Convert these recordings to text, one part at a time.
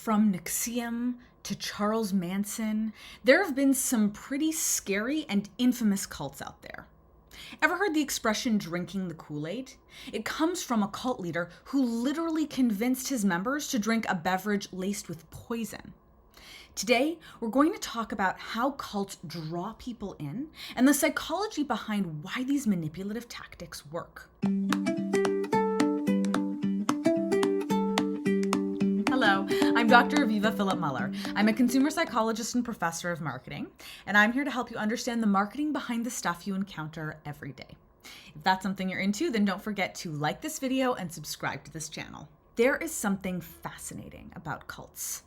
From NXIVM to Charles Manson, there have been some pretty scary and infamous cults out there. Ever heard the expression drinking the Kool-Aid? It comes from a cult leader who literally convinced his members to drink a beverage laced with poison. Today, we're going to talk about how cults draw people in and the psychology behind why these manipulative tactics work. Hello, I'm Dr. Aviva Philipp-Muller. I'm a consumer psychologist and professor of marketing, and I'm here to help you understand the marketing behind the stuff you encounter every day. If that's something you're into, then don't forget to like this video and subscribe to this channel. There is something fascinating about cults.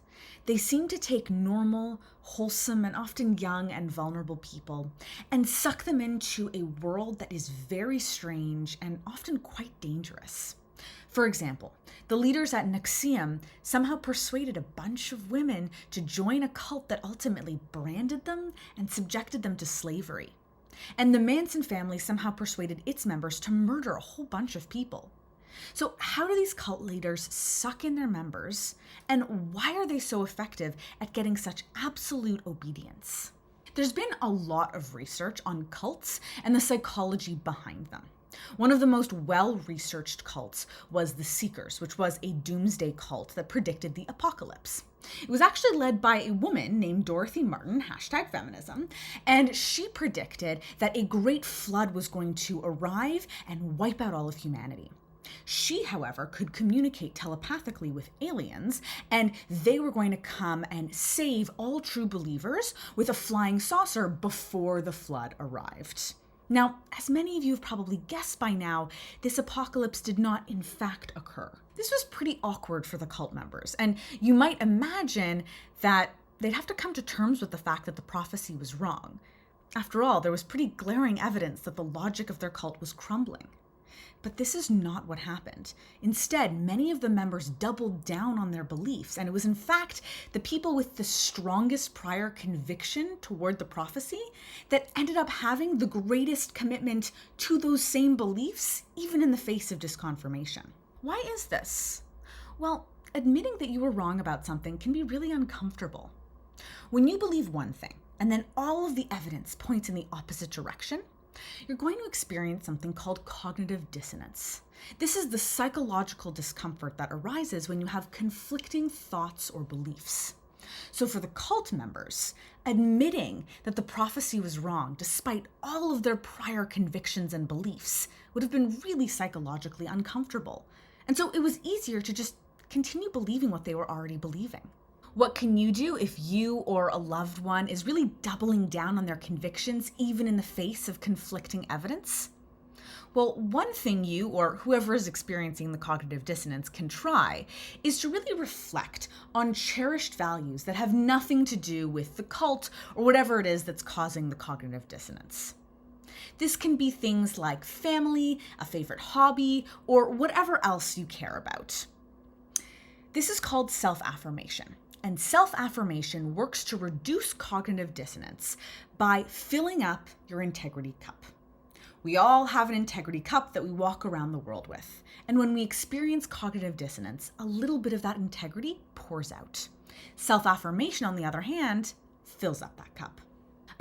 They seem to take normal, wholesome, and often young and vulnerable people and suck them into a world that is very strange and often quite dangerous. For example, the leaders at NXIVM somehow persuaded a bunch of women to join a cult that ultimately branded them and subjected them to slavery. And the Manson family somehow persuaded its members to murder a whole bunch of people. So how do these cult leaders suck in their members, and why are they so effective at getting such absolute obedience? There's been a lot of research on cults and the psychology behind them. One of the most well-researched cults was the Seekers, which was a doomsday cult that predicted the apocalypse. It was actually led by a woman named Dorothy Martin, #feminism, and she predicted that a great flood was going to arrive and wipe out all of humanity. She, however, could communicate telepathically with aliens, and they were going to come and save all true believers with a flying saucer before the flood arrived. Now, as many of you have probably guessed by now, this apocalypse did not in fact occur. This was pretty awkward for the cult members, and you might imagine that they'd have to come to terms with the fact that the prophecy was wrong. After all, there was pretty glaring evidence that the logic of their cult was crumbling. But this is not what happened. Instead, many of the members doubled down on their beliefs, and it was in fact the people with the strongest prior conviction toward the prophecy that ended up having the greatest commitment to those same beliefs, even in the face of disconfirmation. Why is this? Well, admitting that you were wrong about something can be really uncomfortable. When you believe one thing, and then all of the evidence points in the opposite direction, you're going to experience something called cognitive dissonance. This is the psychological discomfort that arises when you have conflicting thoughts or beliefs. So for the cult members, admitting that the prophecy was wrong, despite all of their prior convictions and beliefs, would have been really psychologically uncomfortable. And so it was easier to just continue believing what they were already believing. What can you do if you or a loved one is really doubling down on their convictions, even in the face of conflicting evidence? Well, one thing you or whoever is experiencing the cognitive dissonance can try is to really reflect on cherished values that have nothing to do with the cult or whatever it is that's causing the cognitive dissonance. This can be things like family, a favorite hobby, or whatever else you care about. This is called self-affirmation. And self-affirmation works to reduce cognitive dissonance by filling up your integrity cup. We all have an integrity cup that we walk around the world with. And when we experience cognitive dissonance, a little bit of that integrity pours out. Self-affirmation, on the other hand, fills up that cup.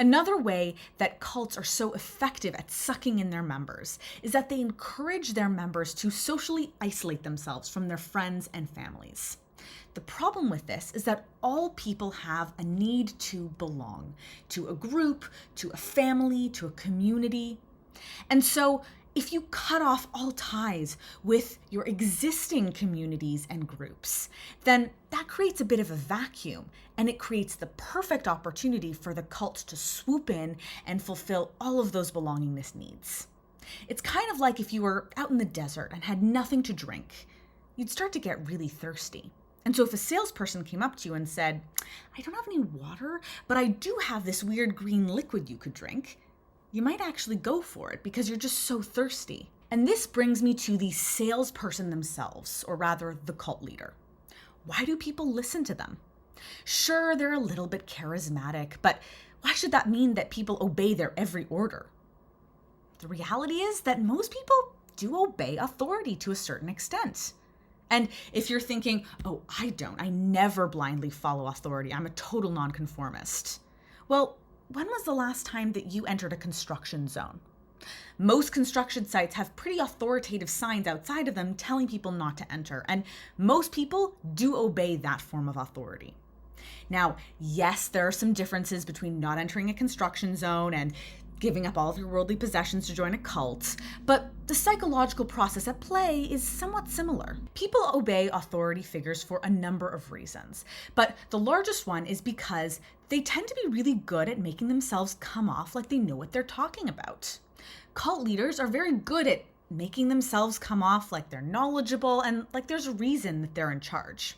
Another way that cults are so effective at sucking in their members is that they encourage their members to socially isolate themselves from their friends and families. The problem with this is that all people have a need to belong to a group, to a family, to a community. And so if you cut off all ties with your existing communities and groups, then that creates a bit of a vacuum, and it creates the perfect opportunity for the cult to swoop in and fulfill all of those belongingness needs. It's kind of like if you were out in the desert and had nothing to drink, you'd start to get really thirsty. And so if a salesperson came up to you and said, "I don't have any water, but I do have this weird green liquid you could drink," you might actually go for it because you're just so thirsty. And this brings me to the salesperson themselves, or rather the cult leader. Why do people listen to them? Sure, they're a little bit charismatic, but why should that mean that people obey their every order? The reality is that most people do obey authority to a certain extent. And if you're thinking, oh, I never blindly follow authority. I'm a total nonconformist. Well, when was the last time that you entered a construction zone? Most construction sites have pretty authoritative signs outside of them telling people not to enter, and most people do obey that form of authority. Now, yes, there are some differences between not entering a construction zone and giving up all of your worldly possessions to join a cult, but the psychological process at play is somewhat similar. People obey authority figures for a number of reasons, but the largest one is because they tend to be really good at making themselves come off like they know what they're talking about. Cult leaders are very good at making themselves come off like they're knowledgeable and like there's a reason that they're in charge.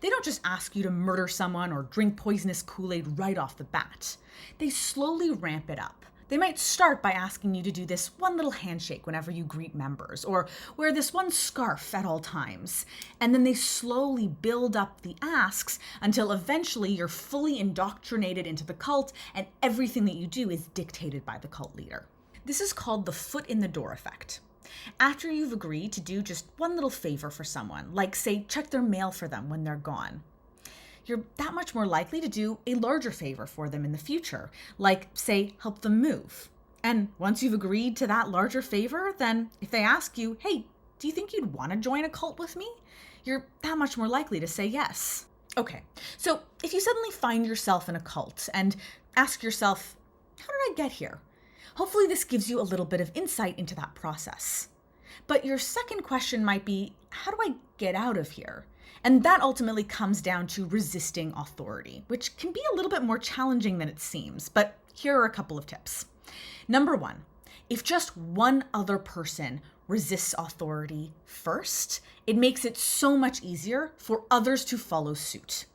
They don't just ask you to murder someone or drink poisonous Kool-Aid right off the bat. They slowly ramp it up. They might start by asking you to do this one little handshake whenever you greet members, or wear this one scarf at all times. And then they slowly build up the asks until eventually you're fully indoctrinated into the cult and everything that you do is dictated by the cult leader. This is called the foot in the door effect. After you've agreed to do just one little favor for someone, like say check their mail for them when they're gone, you're that much more likely to do a larger favor for them in the future, like say help them move. And once you've agreed to that larger favor, then if they ask you, hey, do you think you'd want to join a cult with me? You're that much more likely to say yes. Okay, so if you suddenly find yourself in a cult and ask yourself, how did I get here? Hopefully this gives you a little bit of insight into that process. But your second question might be, how do I get out of here? And that ultimately comes down to resisting authority, which can be a little bit more challenging than it seems, but here are a couple of tips. Number one, if just one other person resists authority first, it makes it so much easier for others to follow suit.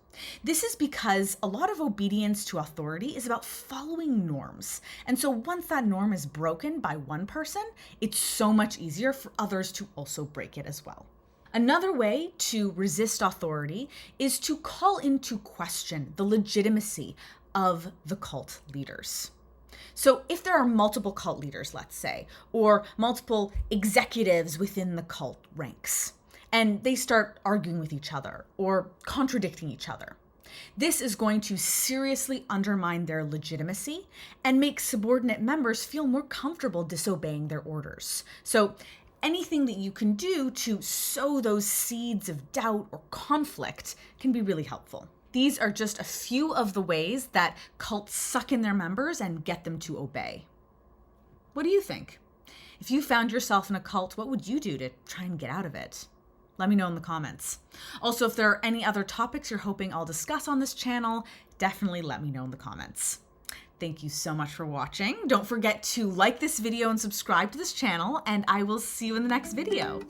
This is because a lot of obedience to authority is about following norms. And so once that norm is broken by one person, it's so much easier for others to also break it as well. Another way to resist authority is to call into question the legitimacy of the cult leaders. So if there are multiple cult leaders, let's say, or multiple executives within the cult ranks, and they start arguing with each other or contradicting each other, this is going to seriously undermine their legitimacy and make subordinate members feel more comfortable disobeying their orders. So anything that you can do to sow those seeds of doubt or conflict can be really helpful. These are just a few of the ways that cults suck in their members and get them to obey. What do you think? If you found yourself in a cult, what would you do to try and get out of it? Let me know in the comments. Also, if there are any other topics you're hoping I'll discuss on this channel, definitely let me know in the comments. Thank you so much for watching. Don't forget to like this video and subscribe to this channel, and I will see you in the next video.